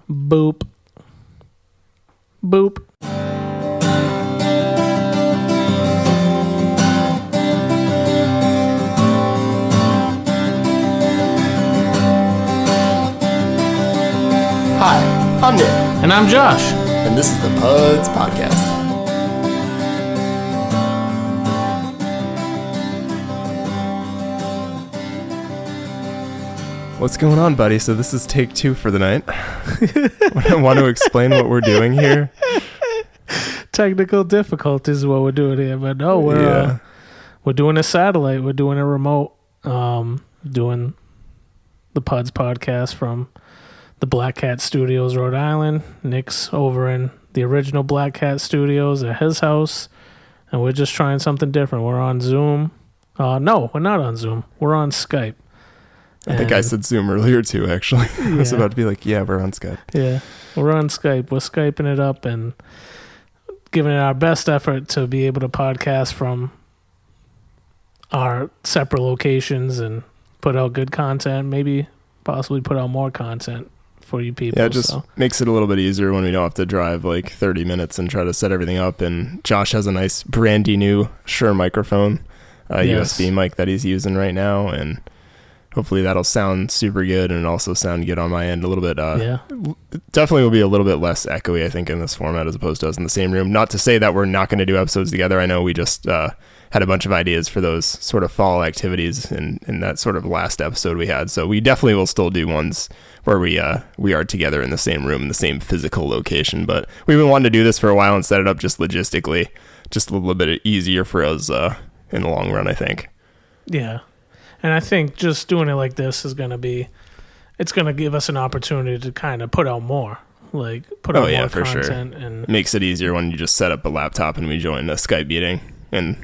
Boop. Boop. Hi, I'm Nick. And I'm Josh. And this is the PUDs Podcast. What's going on, buddy? So this is take 2 for the night. Want to explain what we're doing here? Technical difficulties is what we're doing here, but no, we're doing a satellite. We're doing a remote. Doing the PUDs Podcast from the Black Cat Studios, Rhode Island. Nick's over in the original Black Cat Studios at his house, and we're just trying something different. We're on Zoom. No, we're not on Zoom. We're on Skype. I think I said Zoom earlier too, actually. I was about to be like, yeah, we're on Skype. Yeah, we're on Skype. We're Skyping it up and giving it our best effort to be able to podcast from our separate locations and put out good content, maybe possibly put out more content for you people. Yeah, it just makes it a little bit easier when we don't have to drive like 30 minutes and try to set everything up. And Josh has a nice brandy new Shure microphone, USB mic that he's using right now, and hopefully that'll sound super good and also sound good on my end a little bit. Definitely will be a little bit less echoey, I think, in this format as opposed to us in the same room. Not to say that we're not going to do episodes together. I know we just had a bunch of ideas for those sort of fall activities in that sort of last episode we had. So we definitely will still do ones where we are together in the same room, in the same physical location. But we've been wanting to do this for a while and set it up just logistically, just a little bit easier for us in the long run, I think. Yeah. And I think just doing it like this is going to give us an opportunity to kind of put out more. Like, put out more for content. Sure. And it makes it easier when you just set up a laptop and we join a Skype meeting. And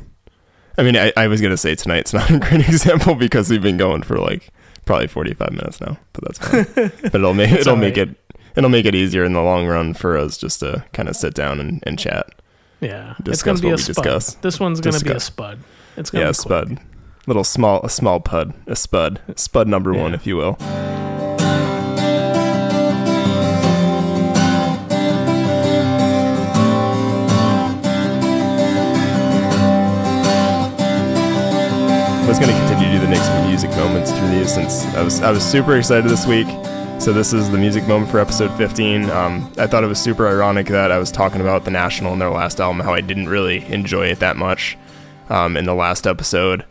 I mean, I was going to say tonight's not a great example because we've been going for like probably 45 minutes now, but that's fine. But it'll make it easier in the long run for us just to kind of sit down and chat. Yeah. It's going to be a spud. This one's going to be a spud. It's going to be a spud. A small pud, a spud number one, if you will. I was going to continue to do the Nick's music moments through these since I was super excited this week. So this is the music moment for episode 15. I thought it was super ironic that I was talking about The National and their last album, how I didn't really enjoy it that much in the last episode.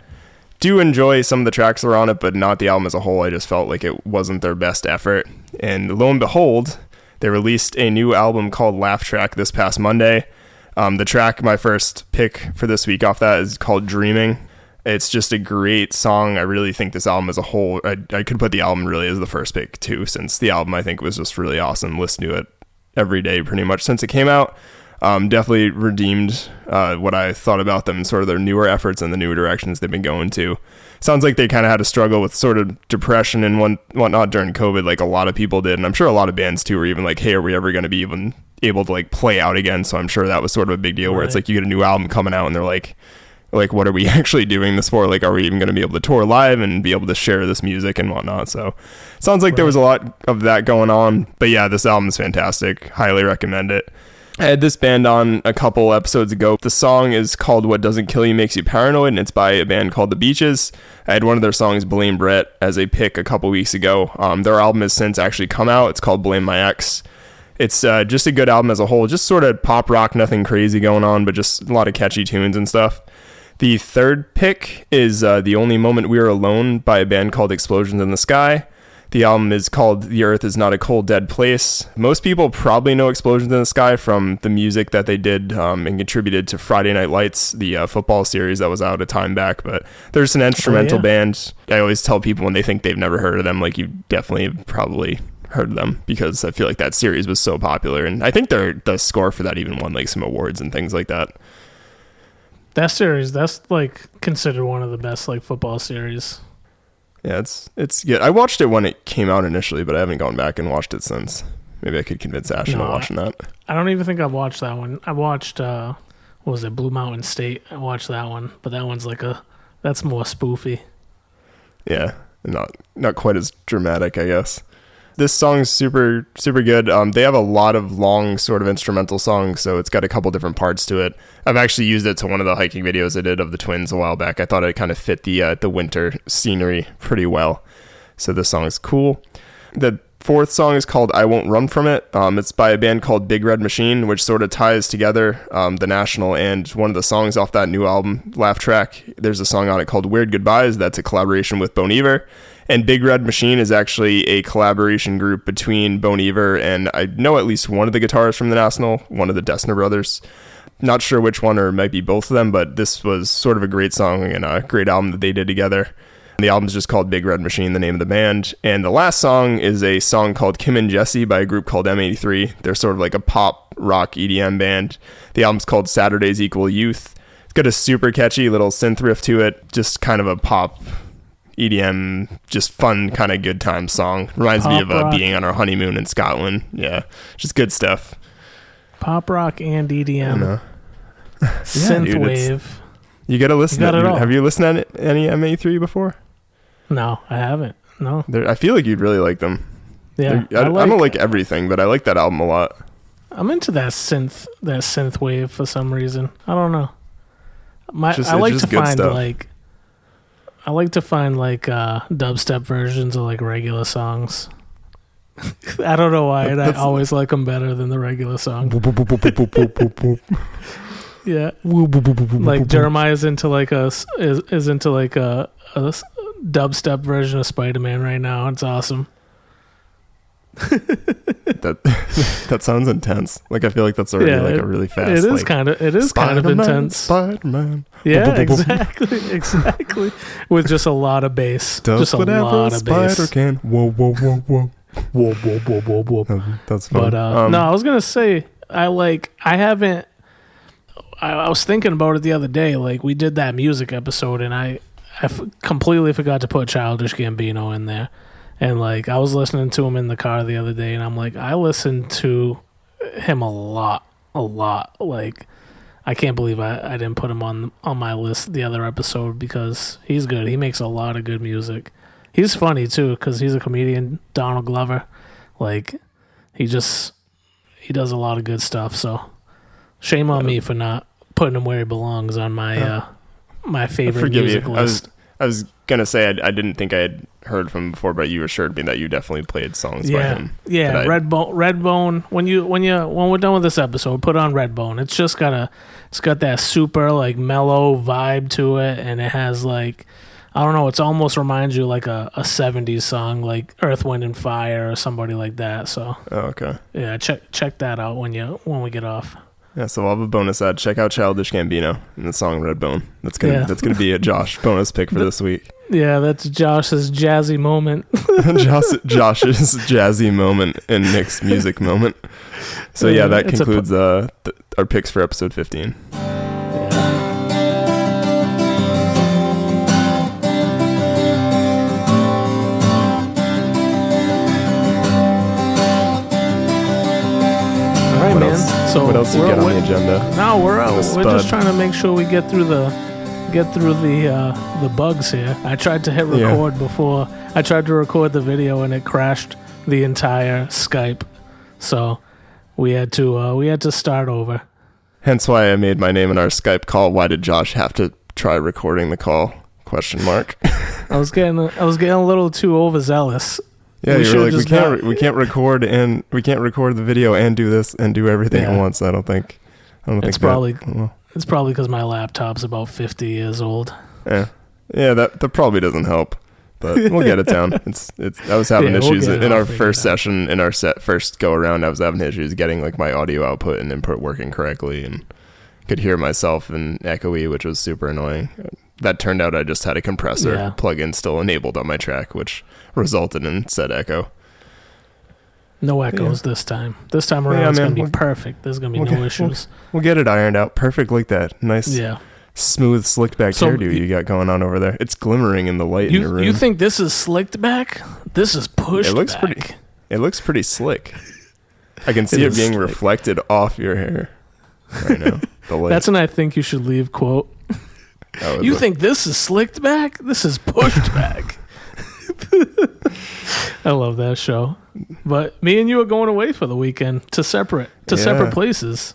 Do enjoy some of the tracks that were on it, but not the album as a whole. I just felt like it wasn't their best effort. And lo and behold, they released a new album called Laugh Track this past Monday. The track, my first pick for this week off that, is called Dreaming. It's just a great song. I really think this album as a whole, I could put the album really as the first pick too, since the album I think was just really awesome. Listen to it every day pretty much since it came out. Definitely redeemed what I thought about them, sort of their newer efforts and the newer directions they've been going to. Sounds like they kind of had to struggle with sort of depression and whatnot during COVID, like a lot of people did. And I'm sure a lot of bands too were even like, hey, are we ever going to be even able to like play out again? So I'm sure that was sort of a big deal where it's like you get a new album coming out and they're like, what are we actually doing this for? Like, are we even going to be able to tour live and be able to share this music and whatnot? So sounds like there was a lot of that going on. But yeah, this album is fantastic. Highly recommend it. I had this band on a couple episodes ago. The song is called What Doesn't Kill You Makes You Paranoid, and it's by a band called The Beaches. I had one of their songs, Blame Brett, as a pick a couple weeks ago. Their album has since actually come out. It's called Blame My Ex. It's just a good album as a whole. Just sort of pop rock, nothing crazy going on, but just a lot of catchy tunes and stuff. The third pick is The Only Moment We Are Alone by a band called Explosions in the Sky. The album is called The Earth Is Not a Cold Dead Place. Most people probably know Explosions in the Sky from the music that they did and contributed to Friday Night Lights, the football series that was out a time back. But there's an instrumental band. I always tell people when they think they've never heard of them, like, you definitely have probably heard of them because I feel like that series was so popular. And I think the score for that even won like some awards and things like that. That series, that's like considered one of the best like football series. Yeah, it's good. I watched it when it came out initially, but I haven't gone back and watched it since. Maybe I could convince Ash into watching that. I don't even think I've watched that one. I watched, what was it, Blue Mountain State. I watched that one, but that one's that's more spoofy. Yeah, not quite as dramatic, I guess. this song's super good. They have a lot of long sort of instrumental songs, so it's got a couple different parts to it. I've actually used it to one of the hiking videos I did of the twins a while back. I thought it kind of fit the winter scenery pretty well. So this song is cool. The fourth song is called I Won't Run From It. It's by a band called Big Red Machine, which sort of ties together The National and one of the songs off that new album, Laugh Track. There's a song on it called Weird Goodbyes. That's a collaboration with Bon Iver. And Big Red Machine is actually a collaboration group between Bon Iver and I know at least one of the guitarists from The National, one of the Dessner brothers. Not sure which one, or it might be both of them, but this was sort of a great song and a great album that they did together. The album's just called Big Red Machine, the name of the band. And the last song is a song called Kim and Jessie by a group called M83. They're sort of like a pop rock EDM band. The album's called Saturdays Equal Youth. It's got a super catchy little synth riff to it, just kind of a pop EDM, just fun kind of good time song. Reminds me of being on our honeymoon in Scotland. Yeah, just good stuff. Pop rock and EDM. Yeah, Synthwave. You gotta listen to it. Have you listened to any M83 before? No, I haven't. No. I feel like you'd really like them. Yeah. I don't like everything, but I like that album a lot. I'm into that synth wave for some reason. I don't know. I like to find dubstep versions of like regular songs. I don't know why, and I always like them better than the regular song. Yeah, like Jeremiah's into like is into like a dubstep version of Spider-Man right now. It's awesome. that sounds intense. Like I feel like that's already a really fast. It is kind of intense. Spider-Man. Yeah, exactly. With just a lot of bass. Does just a lot of bass. Spider can. Whoa. Whoa. That's fun. But no, I was gonna say I was thinking about it the other day. Like we did that music episode, and I completely forgot to put Childish Gambino in there. And like I was listening to him in the car the other day, and I'm like, I listened to him a lot. Like I can't believe I didn't put him on my list the other episode because he's good. He makes a lot of good music. He's funny too because he's a comedian. Donald Glover, like he does a lot of good stuff. So shame on me for not putting him where he belongs on my my favorite music list. I was gonna say I didn't think I had heard from him before, but you assured me that you definitely played songs by him. Yeah, Redbone. When we're done with this episode, put on Redbone. It's got that super like mellow vibe to it, and it has like I don't know. It almost reminds you like a 70s song, like Earth, Wind and Fire or somebody like that. So okay, yeah, check that out when we get off. Yeah, so I'll have a bonus ad. Check out Childish Gambino and the song Redbone. That's gonna be a Josh bonus pick for this week. Yeah, that's Josh's jazzy moment. Josh's jazzy moment and Nick's music moment. So yeah, that concludes our picks for episode 15. So what else you got on the agenda? No, we're just trying to make sure we get through the bugs here. I tried to hit record before. I tried to record the video and it crashed the entire Skype. So we had to start over. Hence why I made my name in our Skype call. Why did Josh have to try recording the call? ? I was getting a little too overzealous. Yeah, you're like we can't record the video and do this and do everything at once. I don't think it's probably because my laptop's about 50 years old. Yeah, that probably doesn't help, but we'll get it down. I was having issues in our first session in our first go around. I was having issues getting like my audio output and input working correctly, and could hear myself and echoey, which was super annoying. That turned out I just had a compressor plugin still enabled on my track, which resulted in said echo. No echoes this time. This time around it's going to be perfect. There's going to be no issues. We'll get it ironed out. Perfect like that. Nice, smooth, slicked back hairdo you got going on over there. It's glimmering in the light in your room. You think this is slicked back? This is pushed back. It looks pretty slick. I can see it being reflected off your hair right now. The light. That's an I think you should leave quote. You think this is slicked back? This is pushed back. I love that show. But me and you are going away for the weekend to separate places.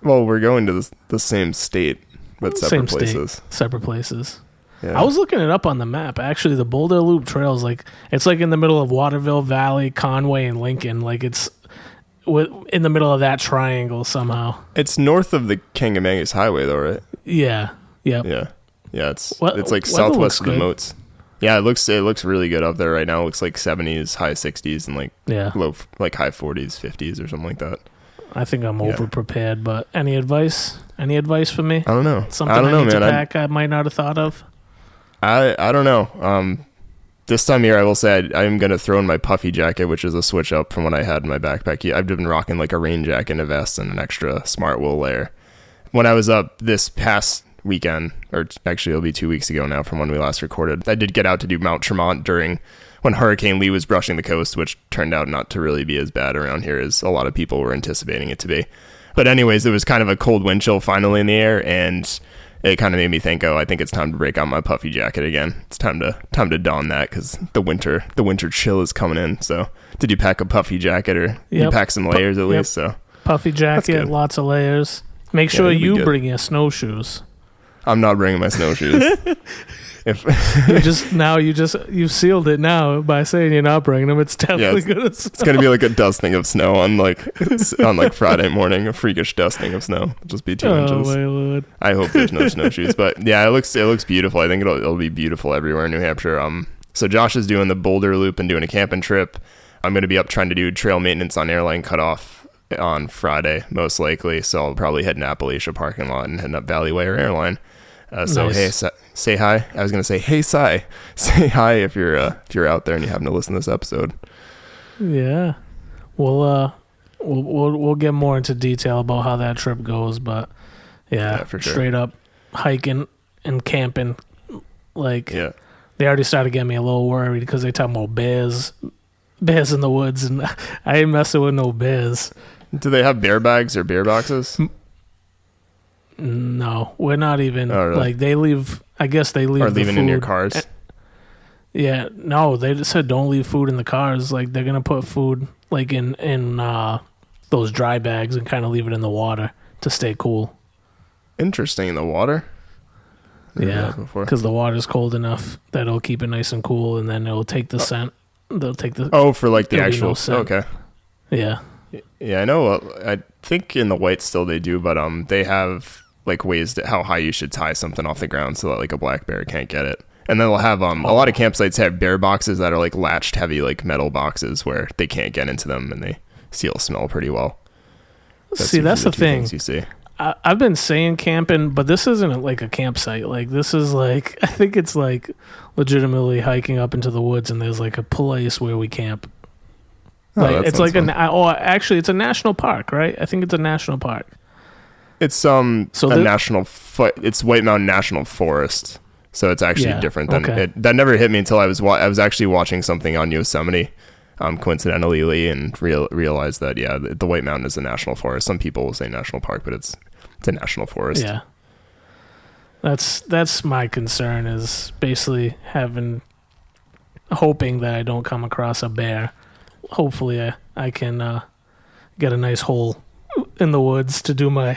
Well, we're going to the same state, but separate places. Separate places. Yeah. I was looking it up on the map. Actually, the Boulder Loop Trail is it's like in the middle of Waterville Valley, Conway, and Lincoln. Like it's in the middle of that triangle somehow. It's north of the Kangamangas Highway, though, right? Yeah. Yep. Yeah. Yeah. It's like southwest of the Moats. Yeah, it looks really good up there right now. It looks like 70s, high 60s, and high 40s, 50s, or something like that. I think I'm over prepared. But any advice? Any advice for me? I don't know. Something I need to pack I might not have thought of. I don't know. This time of year, I will say I'm going to throw in my puffy jacket, which is a switch up from what I had in my backpack. I've been rocking like a rain jacket and a vest and an extra smart wool layer. When I was up this past weekend, or actually it'll be 2 weeks ago now from when we last recorded, I did get out to do Mount Tremont when Hurricane Lee was brushing the coast, which turned out not to really be as bad around here as a lot of people were anticipating it to be. But anyways, it was kind of a cold wind chill finally in the air, and it kind of made me think, I think it's time to break out my puffy jacket again. It's time to don that because the winter chill is coming in. So did you pack a puffy jacket, or you pack some layers at least? So puffy jacket, lots of layers. Make sure you bring your snowshoes. I'm not bringing my snowshoes. You've sealed it now by saying you're not bringing them. It's definitely gonna snow. It's gonna be like a dusting of snow on Friday morning, a freakish dusting of snow. It'll just be 2 inches. Oh my Lord. I hope there's no snowshoes, but yeah, it looks beautiful. I think it'll be beautiful everywhere in New Hampshire. So Josh is doing the Boulder Loop and doing a camping trip. I'm gonna be up trying to do trail maintenance on Airline Cutoff on Friday, most likely. So I'll probably head in Appalachia parking lot and head up Valleyway or Airline. So nice. Hey, say hi. I was gonna say, hey, Cy, say hi if you're out there and you happen to listen to this episode. Yeah, we'll get more into detail about how that trip goes, but yeah for sure. Straight up hiking and camping, they already started getting me a little worried because they talk about bears in the woods, and I ain't messing with no bears. Do they have bear bags or bear boxes? No, we're not even. Oh, really? They leave. I guess they leave. Or leaving the food in your cars. Yeah, no, they just said don't leave food in the cars. They're gonna put food in those dry bags and kind of leave it in the water to stay cool. Interesting, in the water. Yeah, because the water's cold enough that it'll keep it nice and cool, and then it'll take the scent. They'll take the for the actual scent. Okay. Yeah. Yeah, I know. I think in the white still they do, but they have ways to how high you should tie something off the ground so that a black bear can't get it. And then they'll have a lot of campsites have bear boxes that are latched heavy metal boxes where they can't get into them and they still smell pretty well. That's the thing. You see. I've been saying camping, but this isn't a campsite. This is I think it's legitimately hiking up into the woods, and there's a place where we camp. It's actually it's a national park, right? I think it's a national park. It's it's White Mountain National Forest, so it's actually different than that. Never hit me until I was actually watching something on Yosemite, coincidentally, and realized that the White Mountain is a national forest. Some people will say national park, but it's a national forest. Yeah, that's my concern, is basically hoping that I don't come across a bear. Hopefully I can get a nice hole in the woods to do my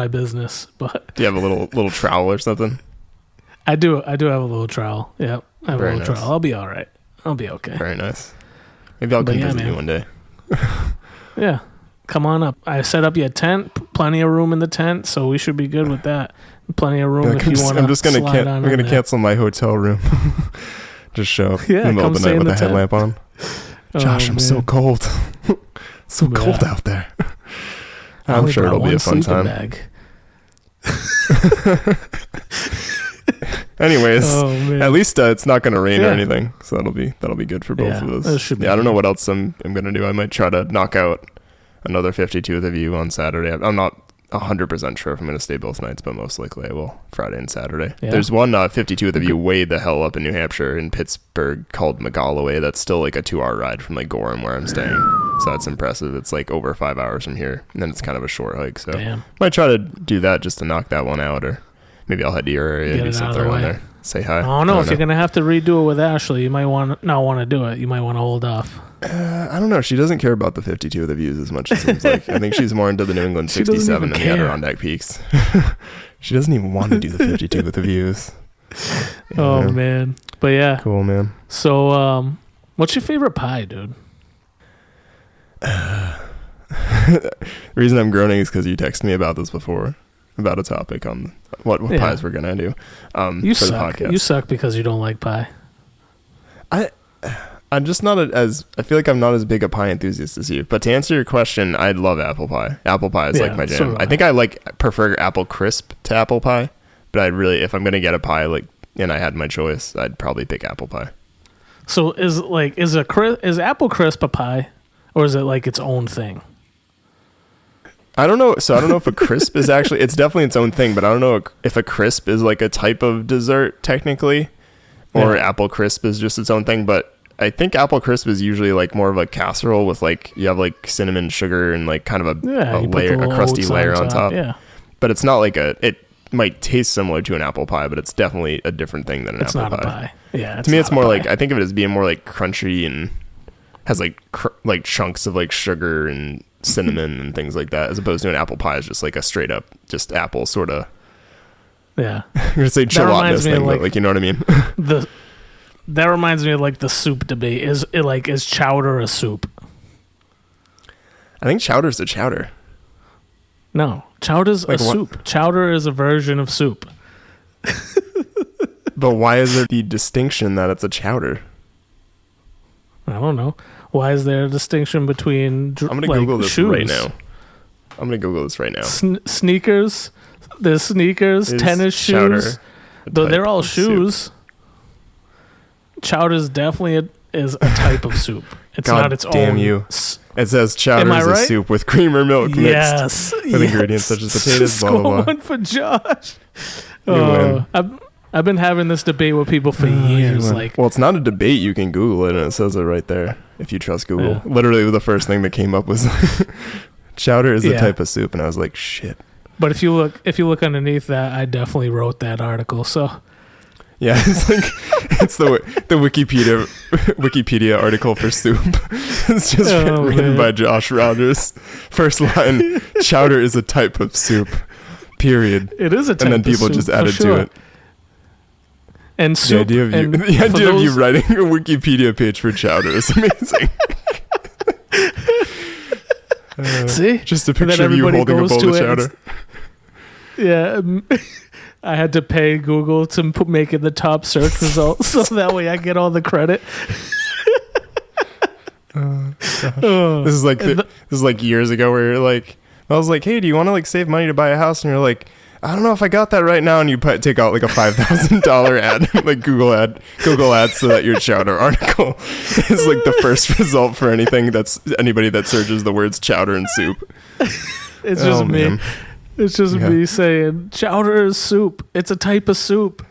business. But do you have a little trowel or something? I do have a little trowel. Yeah, I have a little trowel. I'll be all right. I'll be okay. Very nice. Maybe I'll come visit you one day. Yeah, come on up. I set up your tent. Plenty of room in the tent, so we should be good with that. Plenty of room if you want to. I'm gonna cancel my hotel room. Just show up in the middle of the night with a headlamp on. Josh, I'm so cold. Cold out there. I'm sure it'll be a fun time. Anyways, at least it's not going to rain or anything, so that'll be good for both of us. I don't know what else I'm going to do. I might try to knock out another 52 with a view on Saturday. I'm not 100% sure if I'm going to stay both nights, but most likely I will, Friday and Saturday. Yeah. There's one 52 with a view way the hell up in New Hampshire in Pittsburgh called Magalloway. That's still a 2-hour ride from Gorham where I'm staying. So that's impressive. It's over 5 hours from here, and then it's kind of a short hike. So might try to do that just to knock that one out, or maybe I'll head to your area and do something around there. Say hi. I don't know if you're going to have to redo it with Ashley. You might not want to do it. You might want to hold off. I don't know. She doesn't care about the 52 of the views as much as it seems like. I think she's more into the New England 67 and the Adirondack Peaks. She doesn't even want to do the 52 with the views. Yeah. Oh, man. But yeah. Cool, man. So, what's your favorite pie, dude? The reason I'm groaning is because you texted me about this before, about a topic on what pies we're going to do you for suck. the podcast. You suck because you don't like pie. I'm just not I feel like I'm not as big a pie enthusiast as you. But to answer your question, I love apple pie. Apple pie is like my jam. So I think I prefer apple crisp to apple pie. But if I'm going to get a pie, and I had my choice, I'd probably pick apple pie. So is apple crisp a pie, or is it like its own thing? I don't know. So I don't know if a crisp is actually, it's definitely its own thing, but I don't know if a crisp is like a type of dessert technically, or apple crisp is just its own thing. But I think apple crisp is usually like more of a casserole with you have like cinnamon, sugar, and like kind of a crusty layer on top. Yeah. But it's not it might taste similar to an apple pie, but it's definitely a different thing than an apple pie. It's not a pie. Yeah. To me, it's more like, I think of it as being more like crunchy and has like chunks of like sugar and cinnamon and things like that, as opposed to an apple pie is just like a straight up just apple sort of. Yeah. I'm gonna say gelatinous thing, but like, you know what I mean? That reminds me of like the soup debate. Is chowder a soup? I think chowder's a chowder. No, chowder's a soup. Chowder is a version of soup. But why is there the distinction that it's a chowder? I don't know. Why is there a distinction between I'm going to Google this shoes? right now. I'm going to Google this right now. Sneakers. There's sneakers, tennis shoes. Though they're all shoes. Soup. Chowder's definitely is a type of soup. It's not its own. Damn you. It says chowder is a soup with cream or milk mixed with ingredients such as potatoes, blah, blah, blah. One for Josh. I've been having this debate with people for years. Well, it's not a debate. You can Google it, and it says it right there if you trust Google. Yeah. Literally, the first thing that came up was chowder is a type of soup, and I was like, shit. But if you look underneath that, I definitely wrote that article. So yeah, it's the Wikipedia article for soup. It's just written by Josh Rogers. First line: chowder is a type of soup. Period. It is a type of soup. And then people just added to it. And soup. The idea of you writing a Wikipedia page for chowder is amazing. See? Just a picture of you holding a bowl of chowder. Yeah. I had to pay Google to make it the top search result, so that way I get all the credit. This is like years ago where you're like, I was like, hey, do you want to like save money to buy a house? And you're like, I don't know if I got that right now. And you take out like a $5,000 ad, like Google ads, so that your chowder article is like the first result for anybody that searches the words chowder and soup. It's just me. Man. It's just me saying chowder is soup. It's a type of soup.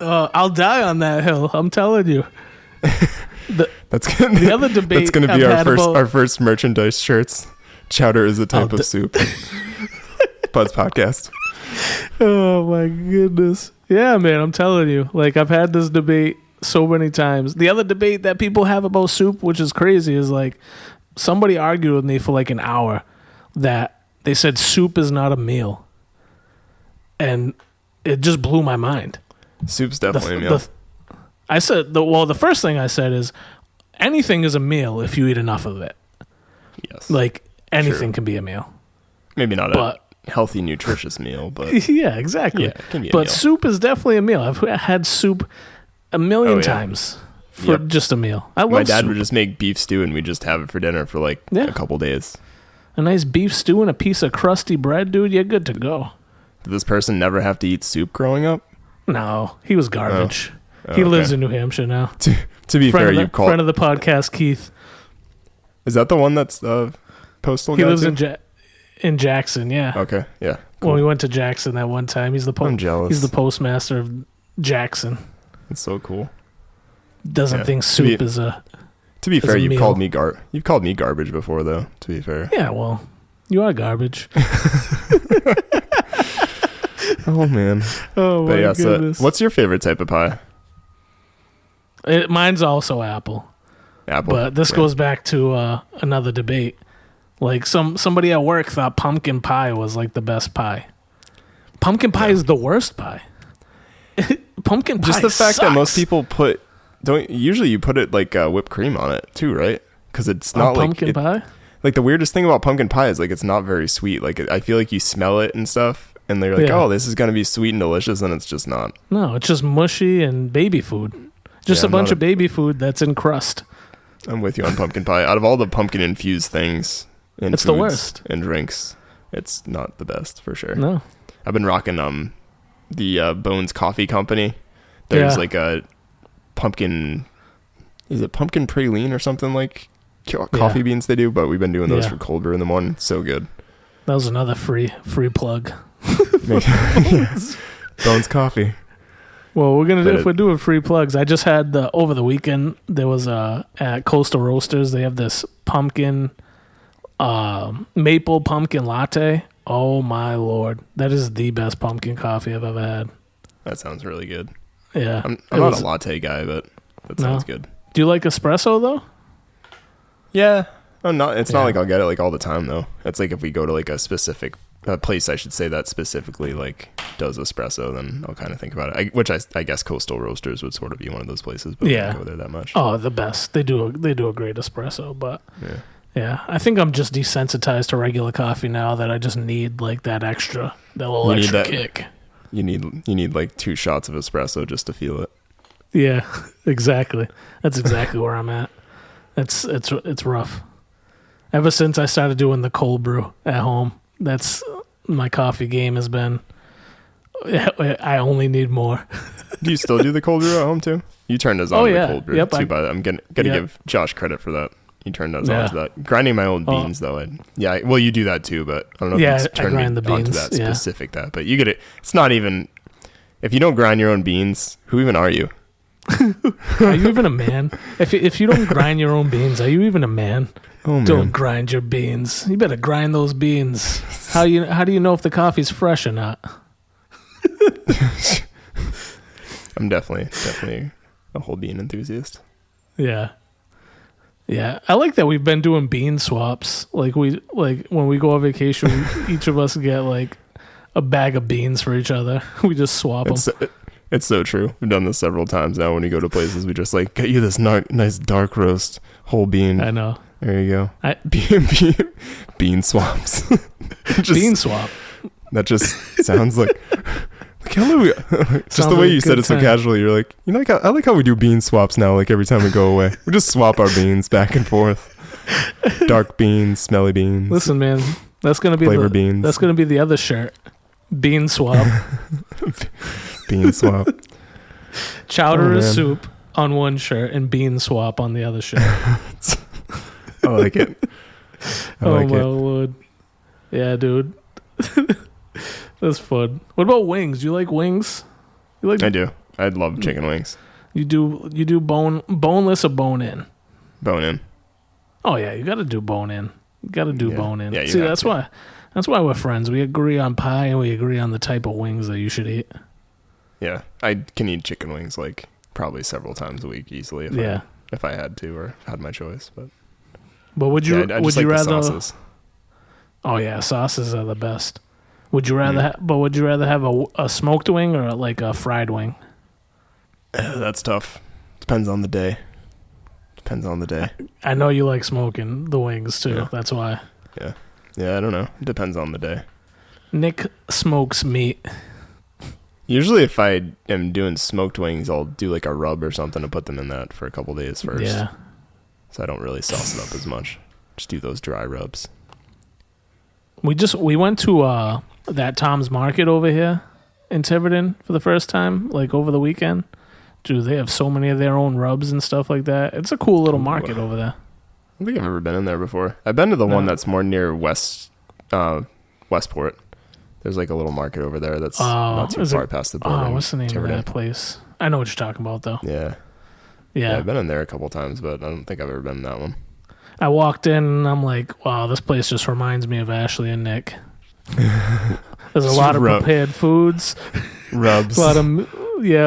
I'll die on that hill. I'm telling you. That's gonna be our first merchandise shirts. Chowder is a type of soup. Puds podcast. Oh my goodness. Yeah, man, I'm telling you. Like, I've had this debate so many times. The other debate that people have about soup, which is crazy, is like somebody argued with me for like an hour that they said soup is not a meal. And it just blew my mind. Soup's definitely a meal. I said, the first thing I said is anything is a meal if you eat enough of it. Yes. Like, anything can be a meal. Maybe not a healthy, nutritious meal, but yeah, exactly. Yeah, it can be a but meal. Soup is definitely a meal. I've had soup a million times for just a meal. I love My dad soup. would just make beef stew and we just have it for dinner for like a couple days. A nice beef stew and a piece of crusty bread, dude. You're good to go. Did this person never have to eat soup growing up? No, he was garbage. He lives in New Hampshire now. To be fair, you called friend of the podcast, Keith. Is that the one that's postal? He lives in Jackson. Yeah. Okay. Yeah. Cool. Well, we went to Jackson that one time. I'm jealous. He's the postmaster of Jackson. It's so cool. Doesn't think soup is a. To be fair, you've called me garbage before, though. To be fair. Yeah. Well, you are garbage. Oh man. Oh my goodness. So what's your favorite type of pie? Mine's also apple. Apple. But this goes back to another debate. Like somebody at work thought pumpkin pie was like the best pie. Pumpkin pie is the worst pie. Pumpkin pie just the fact sucks. that most people usually you put it like whipped cream on it too, right? Because it's not like pumpkin pie. Like the weirdest thing about pumpkin pie is like it's not very sweet. Like I feel like you smell it and stuff, and they're like, "Oh, this is gonna be sweet and delicious," and it's just not. No, it's just mushy and baby food. Just a bunch of baby food that's in crust. I'm with you on pumpkin pie. Out of all the pumpkin infused things, it's the worst. And drinks, it's not the best for sure. No, I've been rocking the Bones Coffee Company. There's like a pumpkin. Is it pumpkin praline or something like? Coffee beans they do, but we've been doing those for cold brew in the morning. It's so good. That was another free plug. Bones Coffee. Well, we're gonna do if we're doing free plugs. I just had over the weekend there was at Coastal Roasters they have this pumpkin maple pumpkin latte. Oh my lord, that is the best pumpkin coffee I've ever had. That sounds really good. Yeah, I'm not a latte guy, but that sounds good. Do you like espresso though? Yeah. It's not like I'll get it like all the time though. It's like if we go to like a specific place, I should say, that specifically like does espresso, then I'll kind of think about it. Which I guess Coastal Roasters would sort of be one of those places, but I don't go there that much. Oh, the best. They do a great espresso, but yeah, I think I'm just desensitized to regular coffee now that I just need like that little extra kick. You need like 2 shots of espresso just to feel it. Yeah, exactly. That's exactly where I'm at. It's rough. Ever since I started doing the cold brew at home, that's my coffee game has been. I only need more. Do you still do the cold brew at home too? You turned us on to the cold brew too. But I'm gonna give Josh credit for that. You turned us on to that. Grinding my own beans though. Well, you do that too, but I don't know if it's turned me onto that specific that. But you get it. It's not even. If you don't grind your own beans, who even are you? Are you even a man? If you don't grind your own beans, are you even a man? Oh, man. Don't grind your beans. You better grind those beans. How do you know if the coffee's fresh or not? I'm definitely a whole bean enthusiast. Yeah. I like that we've been doing bean swaps. Like when we go on vacation, each of us get like a bag of beans for each other. We just swap them. It's so true. We've done this several times now. When we go to places, we just like get you this nice dark roast whole bean. I know. There you go. Bean swaps. Bean swap. That just sounds like hello. Just the way you said it so casually. You're like, I like how we do bean swaps now. Like every time we go away, we just swap our beans back and forth. Dark beans, smelly beans. Listen, man, that's gonna be flavor beans. That's gonna be the other shirt. Bean swap. Bean swap. Chowder is soup on one shirt and bean swap on the other shirt. I like it. My lord. Yeah, dude. That's fun. What about wings? Do you like wings? I do. I love chicken wings. You do boneless or bone in? Bone in. Oh yeah, you got to do bone in. You got to do bone in. Yeah, see, that's why we're friends. We agree on pie and we agree on the type of wings that you should eat. Yeah, I can eat chicken wings like probably several times a week easily if I had to or had my choice. But would you like rather? The sauces. Oh yeah, sauces are the best. Would you rather? Would you rather have a smoked wing or like a fried wing? That's tough. Depends on the day. I know you like smoking the wings too. Yeah. That's why. Yeah. I don't know. It depends on the day. Nick smokes meat. Usually, if I am doing smoked wings, I'll do like a rub or something to put them in that for a couple days first. Yeah. So I don't really sauce it up as much. Just do those dry rubs. We went to that Tom's Market over here in Tiverton for the first time, like over the weekend. Dude, they have so many of their own rubs and stuff like that. It's a cool little market over there. I don't think I've ever been in there before. I've been to the one that's more near Westport. There's like a little market over there that's not too far past the border. What's the name of that place? I know what you're talking about, though. Yeah, I've been in there a couple times, but I don't think I've ever been in that one. I walked in and I'm like, wow, this place just reminds me of Ashley and Nick. There's a lot of prepared foods. Rubs. A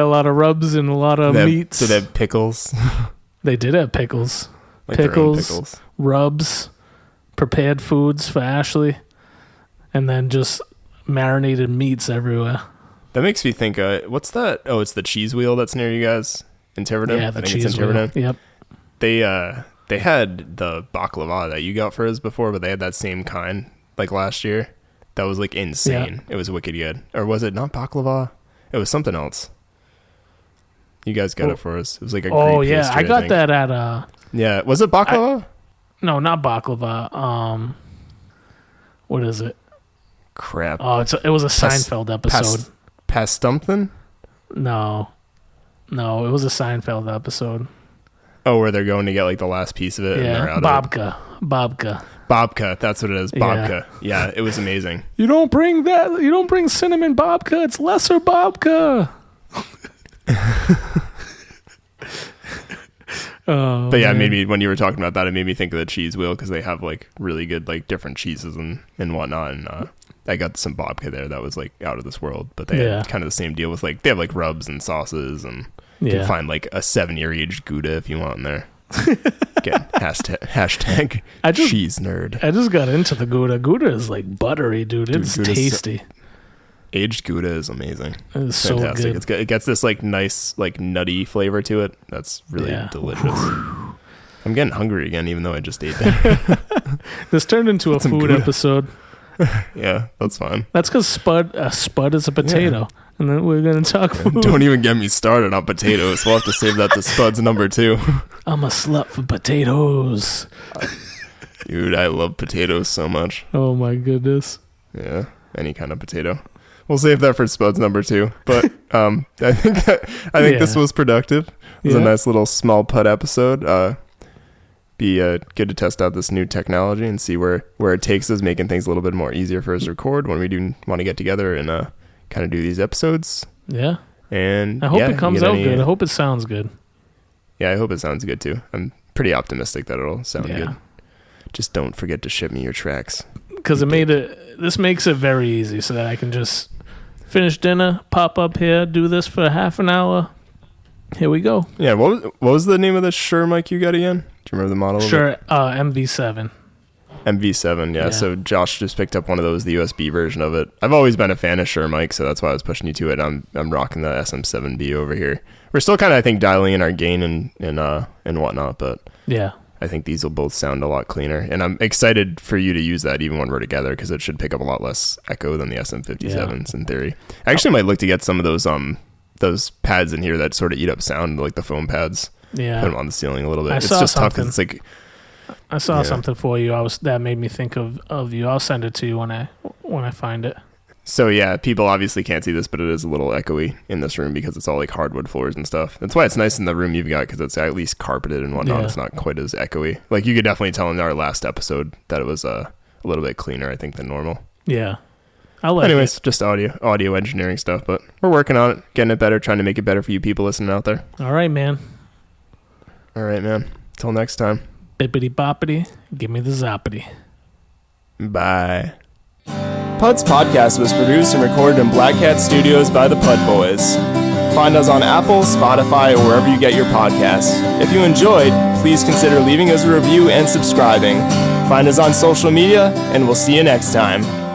lot of rubs and a lot of meats. Did they have pickles? They did have pickles. Like their own pickles, rubs, prepared foods for Ashley, and then just marinated meats everywhere. That makes me think, what's that? Oh, it's the cheese wheel that's near you guys in Tiverton? Yeah, the cheese wheel. Yep. They had the baklava that you got for us before, but they had that same kind like last year. That was like insane. Yeah. It was wicked good. Or was it not baklava? It was something else. You guys got it for us. It was like a Greek pastry, I got that at yeah, was it baklava? No, not baklava. What is it? Crap. Oh, it was a Seinfeld episode. Pastumthin? No, it was a Seinfeld episode. Oh, where they're going to get like the last piece of it. Yeah, and they're out babka. Babka, that's what it is. Babka. Yeah, it was amazing. You don't bring cinnamon babka. It's lesser babka. But yeah, maybe when you were talking about that, it made me think of the cheese wheel because they have like really good like different cheeses and whatnot. And I got some babka there that was like out of this world. But they had kind of the same deal with like they have like rubs and sauces and you can find like a 7-year aged Gouda if you want in there. Again, hashtag cheese nerd. I just got into the Gouda. Gouda is like buttery, dude. It's tasty. Aged Gouda is amazing. It's fantastic. So good. It gets this like nice like nutty flavor to it. That's really delicious. I'm getting hungry again, even though I just ate that. This turned into a food episode. Yeah, that's fine. That's because spud is a potato. Yeah. And then we're going to talk food. Don't even get me started on potatoes. We'll have to save that to Spud's number 2. I'm a slut for potatoes. Dude, I love potatoes so much. Oh my goodness. Yeah, any kind of potato. We'll save that for Spud's number 2. But I think this was productive. It was a nice little small pud episode. Be good to test out this new technology and see where it takes us, making things a little bit more easier for us to record when we do want to get together and kind of do these episodes. Yeah. And I hope it comes out good. I hope it sounds good. Yeah, I hope it sounds good too. I'm pretty optimistic that it'll sound good. Just don't forget to ship me your tracks. Because this makes it very easy so that I can just finish dinner, pop up here, do this for half an hour. Here we go. Yeah, what was the name of the Shure mic you got again? Do you remember the model? Shure MV7. MV7, yeah. So Josh just picked up one of those, the USB version of it. I've always been a fan of Shure mic, so that's why I was pushing you to it. I'm rocking the SM7B over here. We're still kind of, I think, dialing in our gain and whatnot, but yeah, I think these will both sound a lot cleaner. And I'm excited for you to use that even when we're together because it should pick up a lot less echo than the SM57s in theory. I actually might look to get some of those pads in here that sort of eat up sound, like the foam pads. Yeah, put them on the ceiling a little bit. It's just tough because it's like. I saw something for you. That made me think of you. I'll send it to you when I find it. So yeah, people obviously can't see this, but it is a little echoey in this room because it's all like hardwood floors and stuff. That's why it's nice in the room you've got because it's at least carpeted and whatnot. It's not quite as echoey. Like you could definitely tell in our last episode that it was a little bit cleaner, I think, than normal. Yeah. Anyways, just audio engineering stuff, but we're working on it, getting it better, trying to make it better for you people listening out there. All right, man. Till next time. Bippity boppity, give me the zoppity. Bye. Pud's podcast was produced and recorded in Black Cat Studios by the Pud Boys. Find us on Apple, Spotify, or wherever you get your podcasts. If you enjoyed, please consider leaving us a review and subscribing. Find us on social media, and we'll see you next time.